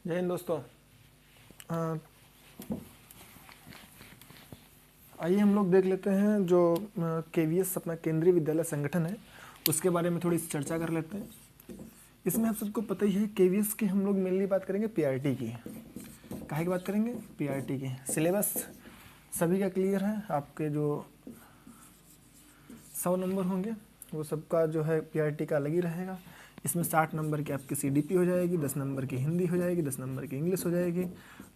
जय हिंद दोस्तों। आइए हम लोग देख लेते हैं जो केवीएस अपना केंद्रीय विद्यालय संगठन है उसके बारे में थोड़ी चर्चा कर लेते हैं। इसमें आप सबको पता ही है केवीएस की हम लोग मेनली बात करेंगे पीआरटी की। काहे की बात करेंगे? पीआरटी की। सिलेबस सभी का क्लियर है। आपके जो 100 नंबर होंगे वो सबका जो है पीआरटी का अलग ही रहेगा। इसमें 60 नंबर की आपकी सीडीपी हो जाएगी, 10 नंबर की हिंदी हो जाएगी, 10 नंबर की इंग्लिश हो जाएगी,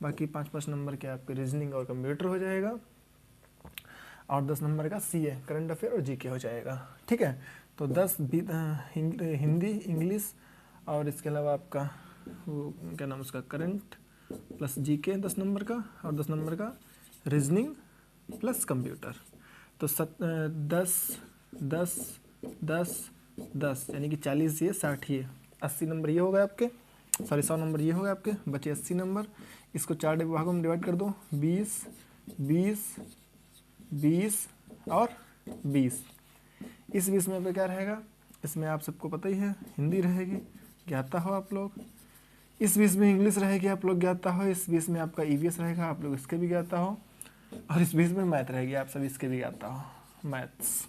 बाकी 5-5 नंबर के आपके रीजनिंग और कंप्यूटर हो जाएगा और 10 नंबर का सीए करंट अफेयर और जीके हो जाएगा। ठीक है, तो 10 हिंदी इंग्लिश और इसके अलावा आपका वो क्या नाम उसका करंट प्लस जीके 10 नंबर का और 10 नंबर का रीजनिंग प्लस कंप्यूटर। तो 10 यानी कि 40 ये 60 ये 80 नंबर ये हो गए आपके, सॉरी 100 नंबर ये हो गए आपके, बचे 80 नंबर। इसको 4 भागों में डिवाइड कर दो, 20 20 20 और 20। इस 20 में पे क्या रहेगा? इसमें आप सबको पता ही है हिंदी रहेगी, ज्ञाता हो आप लोग। इस 20 में इंग्लिश रहेगी, आप लोग ज्ञाता हो। इस 20 में आपका ईवीएस रहेगा, आप लोग इसके भी ज्ञाता हो। और इस 20 में मैथ रहेगी, आप सब इसके भी ज्ञाता हो, मैथ्स।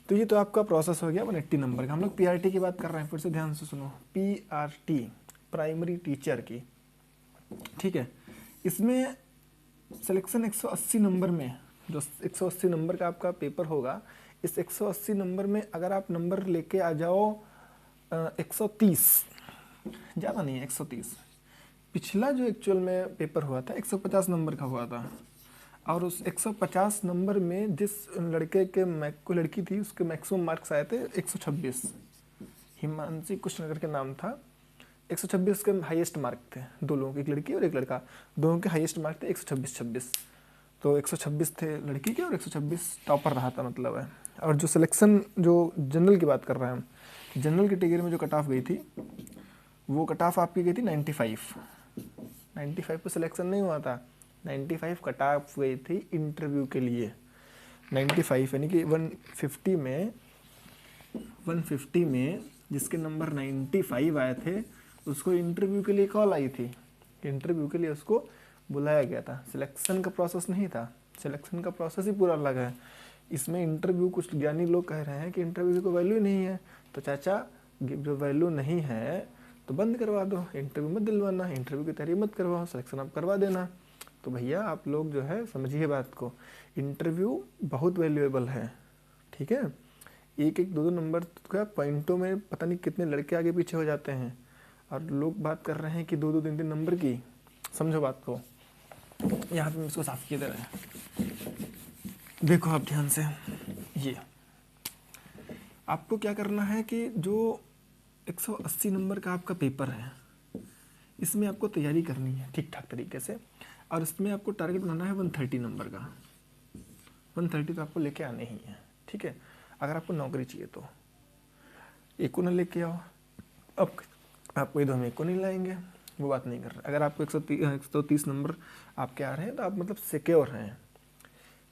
तो ये तो आपका प्रोसेस हो गया 180 नंबर का। हम लोग पीआरटी की बात कर रहे हैं, फिर से ध्यान से सुनो। पीआरटी प्राइमरी टीचर की, ठीक है। इसमें सिलेक्शन 180 नंबर में, जो 180 नंबर का आपका पेपर होगा, इस 180 नंबर में अगर आप नंबर लेके आ जाओ 130, ज़्यादा नहीं है 130। पिछला जो एक्चुअल में पेपर हुआ था 150 नंबर का हुआ था, और उस 150 नंबर में जिस लड़के के को लड़की थी उसके मैक्सिमम मार्क्स आए थे 126। हिमांशी कृष्णनगर के नाम था। 126 के हाईएस्ट मार्क थे, दो लोगों के, एक लड़की और एक लड़का, दोनों के हाईएस्ट मार्क थे 126। तो 126 थे लड़की के और 126 टॉपर रहा था मतलब है। और जो सिलेक्शन, जो जनरल की बात कर रहे हैं हम, जनरल कैटेगरी में जो कट ऑफ गई थी वो कट ऑफ आपकी गई थी 95। 95 पे सिलेक्शन नहीं हुआ था, 95 कट ऑफ गई थी इंटरव्यू के लिए। 95 यानी कि 150 में जिसके नंबर 95 आए थे उसको इंटरव्यू के लिए कॉल आई थी। इंटरव्यू के लिए उसको बुलाया गया था। सिलेक्शन का प्रोसेस नहीं था, सिलेक्शन का प्रोसेस ही पूरा अलग है। इसमें इंटरव्यू, कुछ ज्ञानी लोग कह रहे हैं कि इंटरव्यू की कोई वैल्यू नहीं है। तो चाचा, जो वैल्यू नहीं है तो बंद करवा दो, इंटरव्यू मत दिलवाना, इंटरव्यू की तैयारी मत करवाओ, सिलेक्शन आप करवा देना। तो भैया आप लोग जो है समझिए बात को, इंटरव्यू बहुत वैल्यूएबल है, ठीक है। एक एक दो दो नंबर का पॉइंटों में पता नहीं कितने लड़के आगे पीछे हो जाते हैं, और लोग बात कर रहे हैं कि 2-2 3-3 नंबर की। समझो बात को, यहाँ पे हम इसको साफ किए दे रहे हैं। देखो आप ध्यान से, ये आपको क्या करना है कि जो 180 नंबर का आपका पेपर है इसमें आपको तैयारी करनी है ठीक ठाक तरीके से, और इसमें आपको टारगेट बनाना है 130 नंबर का। 130 तो आपको लेके आने ही है, ठीक है। अगर आपको नौकरी चाहिए तो एको ना लेके आओ। अब आपको इधर हम एको नहीं लाएंगे, वो बात नहीं कर रहे। अगर आपको 130 नंबर आपके आ रहे हैं तो आप मतलब सिक्योर हैं।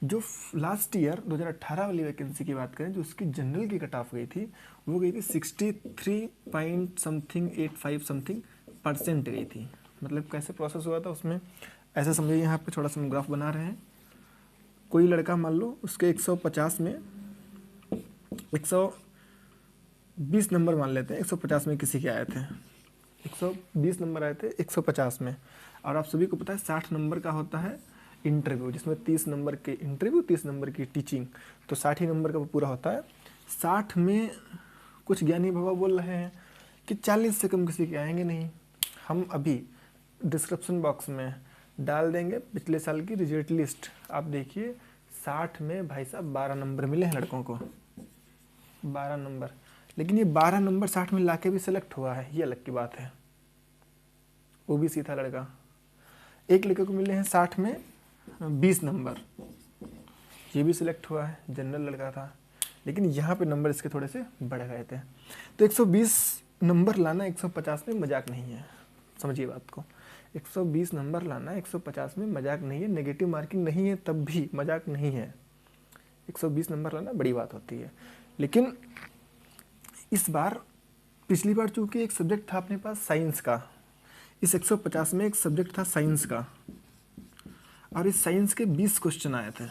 जो लास्ट ईयर 2018 वाली वैकेंसी की बात करें, जो उसकी जनरल की कट ऑफ गई थी वो गई थी 63.85% गई थी। मतलब कैसे प्रोसेस हुआ था उसमें, ऐसे समझिए, यहाँ पे थोड़ा सा ग्राफ बना रहे हैं। कोई लड़का मान लो उसके 150 में 120 नंबर मान लेते हैं, 150 में किसी के आए थे, 120 नंबर आए थे 150 में। और आप सभी को पता है 60 नंबर का होता है इंटरव्यू, जिसमें 30 नंबर के इंटरव्यू, 30 नंबर की टीचिंग, तो 60 ही नंबर का पूरा होता है। 60 में कुछ ज्ञानी बाबा बोल रहे हैं कि 40 से कम किसी के आएंगे नहीं। हम अभी डिस्क्रिप्शन बॉक्स में डाल देंगे पिछले साल की रिजल्ट लिस्ट, आप देखिए। 60 में भाई साहब 12 नंबर मिले हैं लड़कों को, 12 नंबर। लेकिन ये 12 नंबर 60 में लाके भी सिलेक्ट हुआ है, ये अलग की बात है। ओबीसी था लड़का। एक लड़के को मिले हैं 60 में 20 नंबर, ये भी सिलेक्ट हुआ है, जनरल लड़का था। लेकिन यहाँ पे नंबर इसके थोड़े से बढ़ गए थे। तो 120 नंबर लाना 150 में मजाक नहीं है, समझिए बात को। 120 नंबर लाना 150 में मजाक नहीं है, नेगेटिव मार्किंग नहीं है तब भी मजाक नहीं है। 120 नंबर लाना बड़ी बात होती है। लेकिन इस बार, पिछली बार चूंकि एक सब्जेक्ट था अपने पास साइंस का, इस 150 में एक सब्जेक्ट था साइंस का, और इस साइंस के 20 क्वेश्चन आए थे।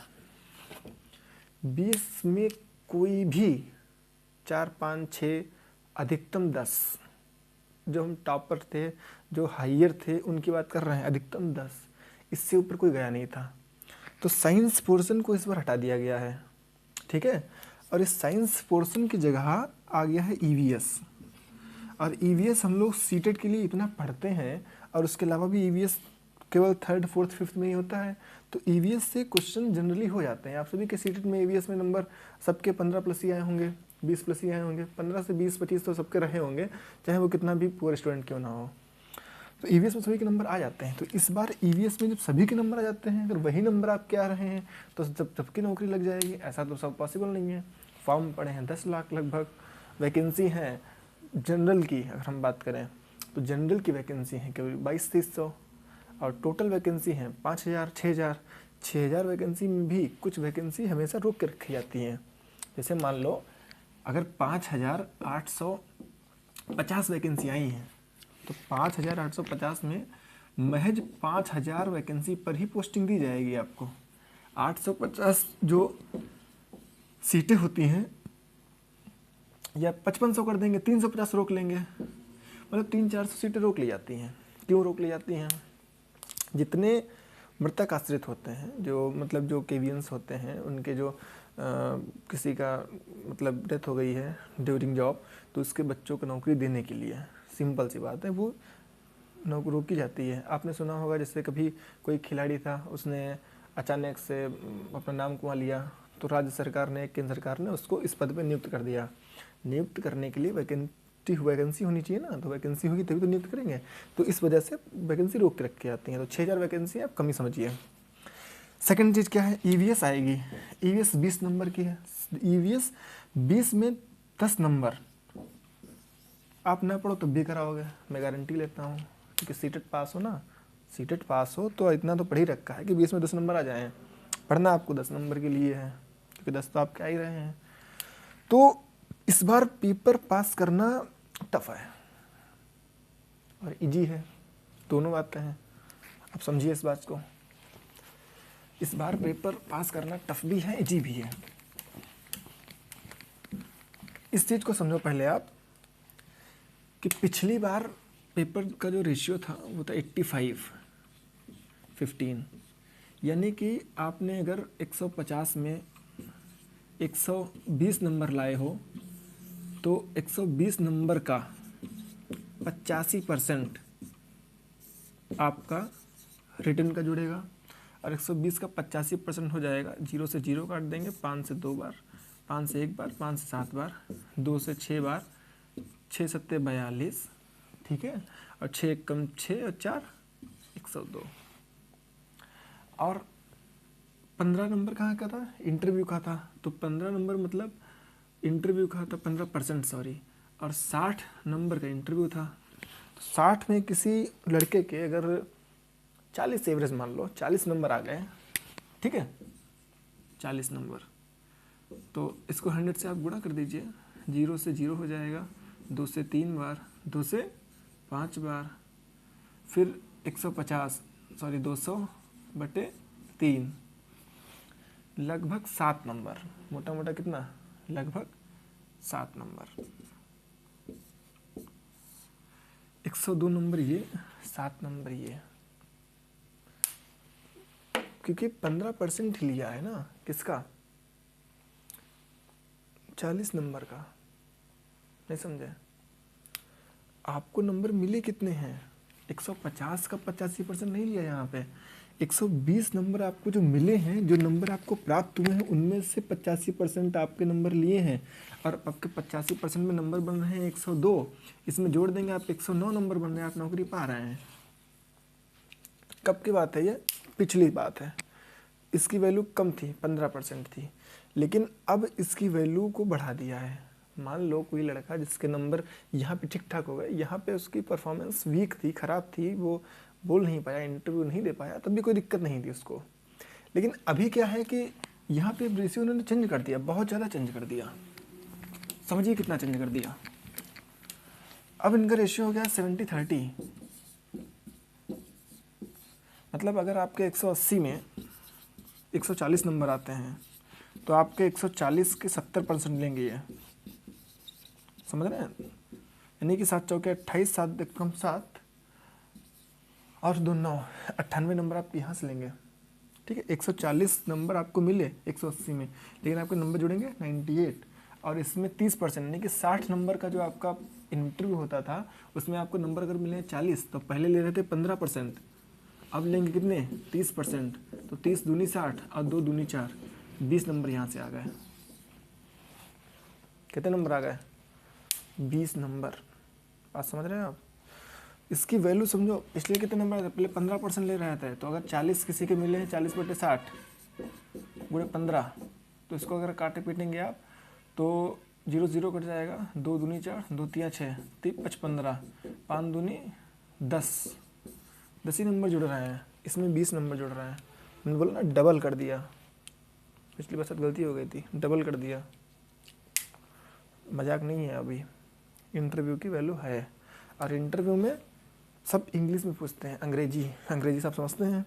20 में कोई भी 4, 5, 6, अधिकतम 10, जो हम टॉपर थे, जो हायर थे, उनकी बात कर रहे हैं, अधिकतम 10, इससे ऊपर कोई गया नहीं था। तो साइंस पोर्शन को इस बार हटा दिया गया है, ठीक है। और इस साइंस पोर्शन की जगह आ गया है ईवीएस। और ईवीएस हम लोग सीटेट के लिए इतना पढ़ते हैं, और उसके अलावा भी ईवीएस केवल 3rd, 4th, 5th में ही होता है। तो ईवीएस से क्वेश्चन जनरली हो जाते हैं। आप सभी के सीटेट में ईवीएस में नंबर सबके 15+ ही आए होंगे, 20+ ही आए होंगे, 15 से 20, 25 तो सबके रहे होंगे, चाहे वो कितना भी पुअर स्टूडेंट क्यों ना हो। तो ईवीएस में सभी के नंबर आ जाते हैं। तो इस बार ईवीएस में जब सभी के नंबर आ जाते हैं, अगर वही नंबर आपके आ रहे हैं, तो जब सबकी नौकरी लग जाएगी, ऐसा तो सब पॉसिबल नहीं है। फॉर्म पड़े हैं 10 लाख लगभग, वैकेंसी हैं जनरल की अगर हम बात करें तो जनरल की वैकेंसी है केवल 2200-2300, और टोटल वैकेंसी हैं 5000, 6000 वैकेंसी में भी कुछ वैकेंसी हमेशा रोक के रखी जाती हैं। जैसे मान लो अगर 5850 वैकेंसी आई हैं, तो 5850 में महज 5000 वैकेंसी पर ही पोस्टिंग दी जाएगी आपको। 850 जो सीटें होती हैं, या 5500 कर देंगे, 350 रोक लेंगे, मतलब 300-400 सीटें रोक ली जाती हैं। क्यों रोक ली जाती हैं? जितने मृतक आश्रित होते हैं, जो मतलब जो केवियंस होते हैं, उनके जो किसी का मतलब डेथ हो गई है ड्यूरिंग जॉब, तो उसके बच्चों को नौकरी देने के लिए, सिंपल सी बात है, वो नौकरी रोकी जाती है। आपने सुना होगा जैसे कभी कोई खिलाड़ी था, उसने अचानक से अपना नाम कमा लिया, तो राज्य सरकार ने, केंद्र सरकार ने उसको इस पद पर नियुक्त कर दिया। नियुक्त करने के लिए वैकेंसी होनी चाहिए ना, तो वैकेंसी होगी तभी तो नियुक्त करेंगे। तो इस वजह से वैकेंसी रोक के रखी जाती हैं। तो 6000 वैकेंसी आप कम ही समझिए। सेकंड चीज़ क्या है? ईवीएस आएगी। ईवीएस 20 नंबर की है। ईवीएस 20 में 10 नंबर आप ना पढ़ो तब भी कराओगे, मैं गारंटी लेता हूँ। क्योंकि सीटेट पास हो ना, सीटेट पास हो तो इतना तो पढ़ ही रखा है कि 20 में 10 नंबर आ जाएँ। पढ़ना आपको 10 नंबर के लिए है, क्योंकि 10 तो आप क्या ही रहे हैं। तो इस बार पेपर पास करना टफ है और इजी है, दोनों बातें हैं। आप समझिए इस बात को। इस बार पेपर पास करना टफ भी है, इजी भी है। इस चीज़ को समझो पहले आप कि पिछली बार पेपर का जो रेशियो था वो था 85-15, यानी कि आपने अगर 150 में 120 नंबर लाए हो, तो 120 नंबर का 85% आपका रिटर्न का जुड़ेगा, और 120 का 85% हो जाएगा। 0 से 0 काट देंगे, 5 से 2 बार, 5 से 1 बार, 5 से 7 बार, 2 से 6 बार, 6 7 42, ठीक है। और 6 कम 6 और 4 102। और 15 नंबर कहाँ का था? इंटरव्यू का था। तो 15 नंबर मतलब इंटरव्यू का था 15%, सॉरी, और 60 नंबर का इंटरव्यू था। तो 60 में किसी लड़के के अगर 40 एवरेज मान लो, 40 नंबर आ गए, ठीक है, 40 नंबर, तो इसको 100 से आप गुणा कर दीजिए। 0 से 0 हो जाएगा, 2 से 3 बार, 2 से 5 बार, फिर 200/3, लगभग 7 नंबर, मोटा मोटा कितना, लगभग 7 नंबर। 102 नंबर ये, 7 नंबर ये, क्योंकि 15% ही लिया है ना, किसका? 40 नंबर का। नहीं समझे? आपको नंबर मिले कितने हैं? 150 का 85% नहीं लिया यहाँ पे। 120 नंबर आपको जो मिले हैं, जो नंबर आपको प्राप्त हुए हैं, उनमें से 85% आपके नंबर लिए हैं, और आपके 85% में नंबर बन रहे हैं 102। इसमें जोड़ देंगे आप 109 नंबर बन रहे हैं, आप नौकरी पा रहे हैं। कब की बात है ये? पिछली बात है। इसकी वैल्यू कम थी, 15% थी, लेकिन अब इसकी वैल्यू को बढ़ा दिया है। मान लो कोई लड़का जिसके नंबर यहाँ पे ठीक ठाक हो गए, यहाँ पे उसकी परफॉर्मेंस वीक थी, ख़राब थी, वो बोल नहीं पाया, इंटरव्यू नहीं दे पाया, तब भी कोई दिक्कत नहीं थी उसको। लेकिन अभी क्या है कि यहाँ पे रेशियो उन्होंने चेंज कर दिया, बहुत ज़्यादा चेंज कर दिया। समझिए कितना चेंज कर दिया। अब इनका रेशियो हो गया 70-30, मतलब अगर आपके 180 में 140 नंबर आते हैं तो आपके 140 के 70% लेंगे ये, समझ रहे हैं? यानी कि 7 चौके 28, 7 कम 7 और 2 9, 98 नंबर आप यहाँ से लेंगे। ठीक है, 140 नंबर आपको मिले 180 में, लेकिन आपके नंबर जुड़ेंगे 98, और इसमें 30% यानी कि 60 नंबर का जो आपका इंटरव्यू होता था उसमें आपको नंबर अगर मिले 40, तो पहले ले रहे थे 15%, अब लेंगे कितने 30%, तो 30 दूनी 60 और 2 दूनी 4, 20 नंबर यहाँ से आ गए। कितने नंबर आ गए? 20 नंबर। बात समझ रहे हैं आप? इसकी वैल्यू समझो, इसलिए कितने नंबर आते? पहले 15% ले रहे थे, तो अगर 40 किसी के मिले हैं 40/60 गुणे 15, तो इसको अगर काटे पीटेंगे आप तो 0 0 कट जाएगा, 2 दूनी 4, 2 तिया 6, 5 15, 5 दूनी 10, 10 ही नंबर जुड़ रहे हैं, इसमें 20 नंबर जुड़ रहे हैं। मैंने बोला ना डबल कर दिया, पिछली बार साथ गलती हो गई थी, डबल कर दिया, मजाक नहीं है। अभी इंटरव्यू की वैल्यू है, और इंटरव्यू में सब इंग्लिश में पूछते हैं, अंग्रेजी सब समझते हैं,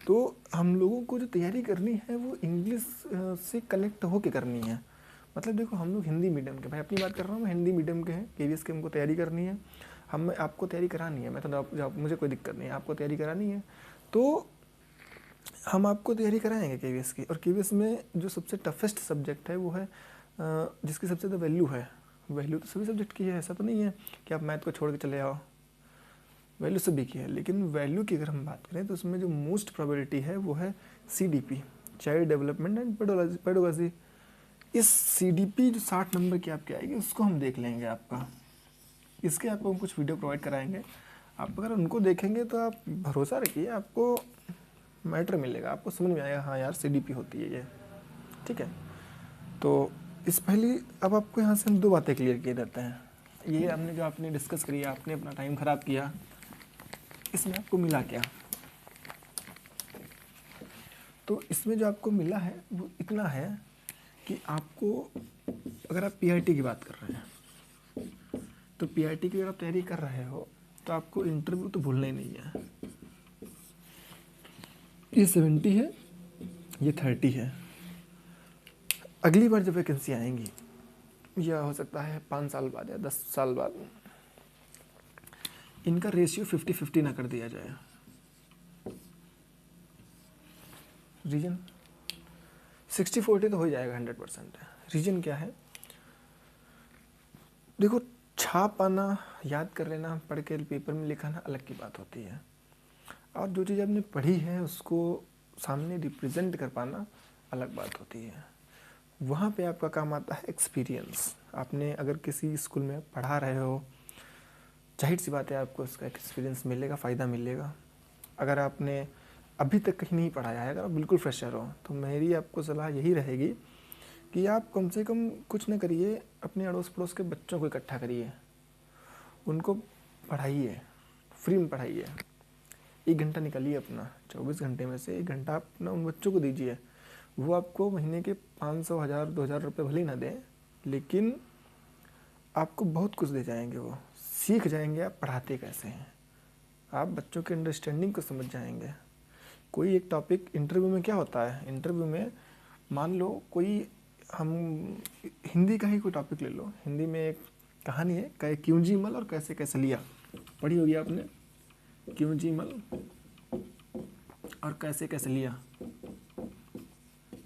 तो हम लोगों को जो तैयारी करनी है वो इंग्लिश से कनेक्ट होके करनी है। मतलब देखो, हम लोग हिंदी मीडियम के, भाई अपनी बात कर रहा हूँ, मैं हिंदी मीडियम के हैं, KVS की हमको तैयारी करनी है, हम आपको तैयारी करानी है, मैं तो मुझे कोई दिक्कत नहीं है, आपको तैयारी करानी है तो हम आपको तैयारी कराएंगे KVS की। और KVS में जो सबसे टफेस्ट सब्जेक्ट है वो है जिसकी सबसे ज़्यादा वैल्यू है। वैल्यू तो सभी सब्जेक्ट की है, ऐसा तो नहीं है कि आप मैथ को छोड़ के चले आओ, वैल्यू सभी की है, लेकिन वैल्यू की अगर हम बात करें तो उसमें जो मोस्ट प्रोबेबिलिटी है वो है CDP, child development and pedology. इस CDP जो 60 नंबर की आपकी आएगी उसको हम देख लेंगे आपका, इसके आपको हम कुछ वीडियो प्रोवाइड कराएंगे, आप अगर उनको देखेंगे तो आप भरोसा रखिए आपको मैटर मिलेगा, आपको समझ में आएगा हाँ यार CDP होती है ये। ठीक है, तो इस पहली अब आपको यहाँ से हम 2 बातें क्लियर किए देते हैं। ये हमने जो आपने डिस्कस करी, आपने अपना टाइम ख़राब किया, इसमें आपको मिला क्या? तो इसमें जो आपको मिला है वो इतना है कि आपको, अगर आप PIT की बात कर रहे हैं तो PIT की अगर आप तैयारी कर रहे हो तो आपको इंटरव्यू तो भूलना ही नहीं है। ये 70 है, ये 30 है। अगली बार जब वैकेंसी आएंगी, या हो सकता है 5 साल बाद या 10 साल बाद, इनका रेशियो 50-50 ना कर दिया जाए। रीजन 60-40 तो हो जाएगा 100%। रीजन क्या है? देखो, छाप पाना, याद कर लेना, पढ़ के पेपर में लिखाना अलग की बात होती है, और जो चीज़ आपने पढ़ी है उसको सामने रिप्रेजेंट कर पाना अलग बात होती है। वहाँ पे आपका काम आता है एक्सपीरियंस। आपने अगर किसी स्कूल में पढ़ा रहे हो, जाहिर सी बात है आपको उसका एक्सपीरियंस मिलेगा, फ़ायदा मिलेगा। अगर आपने अभी तक कहीं नहीं पढ़ाया है, अगर आप बिल्कुल फ्रेशर हो, तो मेरी आपको सलाह यही रहेगी कि आप कम से कम कुछ ना करिए, अपने अड़ोस पड़ोस के बच्चों को इकट्ठा करिए, उनको पढ़ाइए, फ्री में पढ़ाइए। 1 घंटा निकालिए अपना, 24 घंटे में से 1 घंटा अपना उन बच्चों को दीजिए। वो आपको महीने के 500, 1000, 2000 रुपये भले ही ना दें, लेकिन आपको बहुत कुछ दे जाएंगे, वो सीख जाएंगे आप पढ़ाते कैसे हैं, आप बच्चों के अंडरस्टैंडिंग को समझ जाएंगे। कोई एक टॉपिक इंटरव्यू में क्या होता है, इंटरव्यू में मान लो कोई, हम हिंदी का ही कोई टॉपिक ले लो, हिंदी में एक कहानी है, क्यों जी मल और कैसे कैसे लिया, पढ़ी होगी आपने, क्यों जी मल और कैसे कैसे लिया।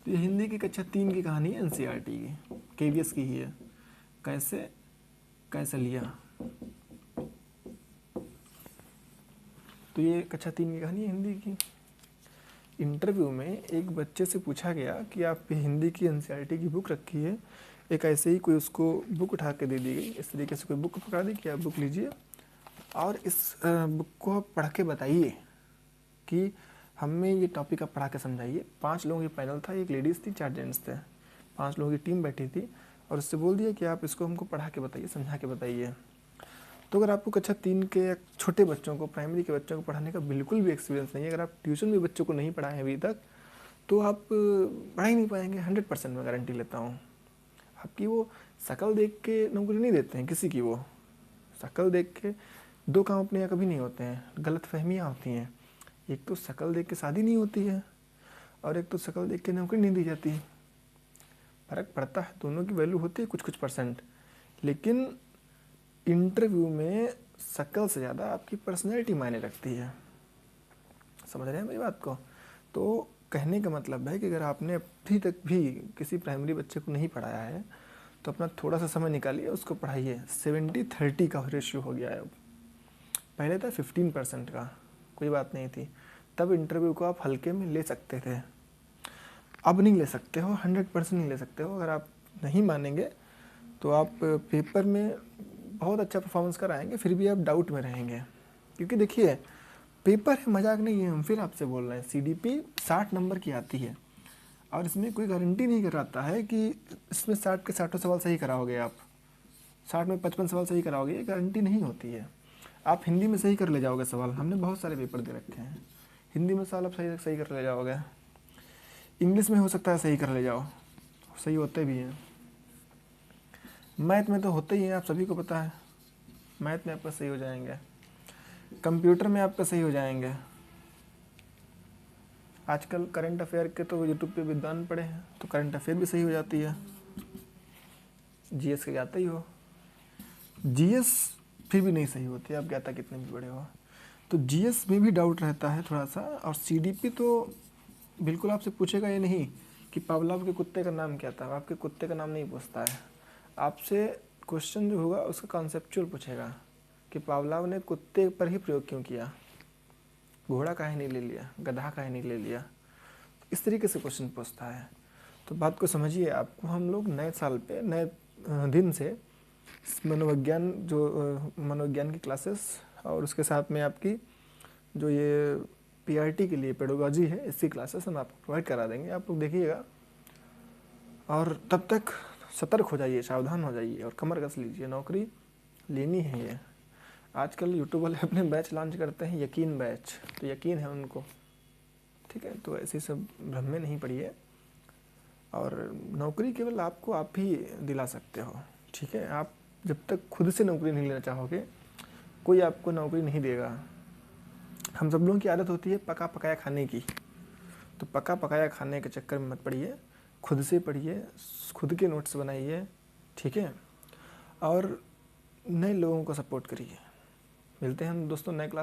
तो ये हिंदी की कक्षा 3 की कहानी है, NCERT की, KVS की ही है, कैसे कैसे लिया। तो ये कक्षा 3 की कहानी है हिंदी की। इंटरव्यू में एक बच्चे से पूछा गया कि आप हिंदी की NCERT की बुक रखी है, एक ऐसे ही कोई उसको बुक उठा के दे दी गई, इस तरीके से कोई बुक पकड़ा दी कि आप बुक लीजिए और इस बुक को आप पढ़ के बताइए कि हमें ये टॉपिक आप पढ़ा के समझाइए। 5 लोगों की पैनल था, एक लेडीज़ थी, 4 जेंट्स थे, 5 लोगों की टीम बैठी थी, और उससे बोल दिया कि आप इसको हमको पढ़ा के बताइए, समझा के बताइए। तो अगर आपको कक्षा 3 के छोटे बच्चों को, प्राइमरी के बच्चों को पढ़ाने का बिल्कुल भी एक्सपीरियंस नहीं है, अगर आप ट्यूशन में बच्चों को नहीं पढ़ाए हैं अभी तक, तो आप पढ़ा ही नहीं पाएंगे, 100% मैं गारंटी लेता हूँ। आपकी वो शक्ल देख के नौकरी नहीं देते हैं किसी की, वो शक्ल देख के 2 काम अपने यहाँ कभी नहीं होते हैं, गलत फहमियाँ होती हैं। एक तो शक्ल देख के शादी नहीं होती है और एक तो शक्ल देख के नौकरी नहीं दी जाती। फ़र्क पड़ता है, दोनों की वैल्यू होती है कुछ कुछ परसेंट, लेकिन इंटरव्यू में शक्ल से ज़्यादा आपकी पर्सनैलिटी मायने रखती है। समझ रहे हैं मेरी बात को? तो कहने का मतलब है कि अगर आपने अभी तक भी किसी प्राइमरी बच्चे को नहीं पढ़ाया है तो अपना थोड़ा सा समय निकालिए, उसको पढ़ाइए। 70-30 का रेशियो हो गया है अब, पहले था 15% का, कोई बात नहीं थी, तब इंटरव्यू को आप हल्के में ले सकते थे। अब नहीं ले सकते हो, 100% नहीं ले सकते हो। अगर आप नहीं मानेंगे तो आप पेपर में बहुत अच्छा परफॉर्मेंस कराएंगे, फिर भी आप डाउट में रहेंगे। क्योंकि देखिए पेपर है, मजाक नहीं है, हम फिर आपसे बोल रहे हैं। CDP 60 नंबर की आती है और इसमें कोई गारंटी नहीं कराता है कि इसमें 60 के 60 सवाल सही कराओगे आप, 60 में 55 सवाल सही कराओगे, ये गारंटी नहीं होती है। आप हिंदी में सही कर ले जाओगे सवाल, हमने बहुत सारे पेपर दे रखे हैं, हिंदी में सवाल आप सही सही कर ले जाओगे, इंग्लिश में हो सकता है सही कर ले जाओ, सही होते भी हैं। मैथ में तो होते ही हैं, आप सभी को पता है, मैथ में आपका सही हो जाएंगे, कंप्यूटर में आपका सही हो जाएंगे। आजकल करंट अफेयर के तो यूट्यूब पे विद्वान पड़े हैं, तो करंट अफेयर भी सही हो जाती है। GS के जाते ही हो, GS फिर भी नहीं सही होती, आप ज्ञाता कितने भी बड़े हो। तो GS में भी डाउट रहता है थोड़ा सा। और CDP तो बिल्कुल आपसे पूछेगा ये नहीं कि पावलोव के कुत्ते का नाम क्या था, आपके कुत्ते का नाम नहीं पूछता है। आपसे क्वेश्चन जो होगा उसका कॉन्सेप्चुअल पूछेगा कि पावलोव ने कुत्ते पर ही प्रयोग क्यों किया, घोड़ा काहे नहीं ले लिया, गधा काहे नहीं ले लिया, इस तरीके से क्वेश्चन पूछता है। तो बात को समझिए, आपको हम लोग नए साल पे नए दिन से मनोविज्ञान मनोविज्ञान की क्लासेस और उसके साथ में आपकी जो ये PRT के लिए पेडोलॉजी है, इसकी क्लासेस हम आपको प्रोवाइड करा देंगे, आप लोग देखिएगा। और तब तक सतर्क हो जाइए, सावधान हो जाइए और कमर कस लीजिए, नौकरी लेनी है ये। आजकल यूट्यूब वाले अपने बैच लॉन्च करते हैं, यकीन बैच, तो यकीन है उनको, ठीक है। तो ऐसे सब भ्रम में नहीं पड़िए, और नौकरी केवल आपको आप ही दिला सकते हो, ठीक है। आप जब तक खुद से नौकरी नहीं लेना चाहोगे, कोई आपको नौकरी नहीं देगा। हम सब लोगों की आदत होती है पका पकाया खाने की, तो पका पकाया खाने के चक्कर में मत पड़िए, खुद से पढ़िए, खुद के नोट्स बनाइए, ठीक है, और नए लोगों को सपोर्ट करिए। मिलते हैं हम दोस्तों नए क्लास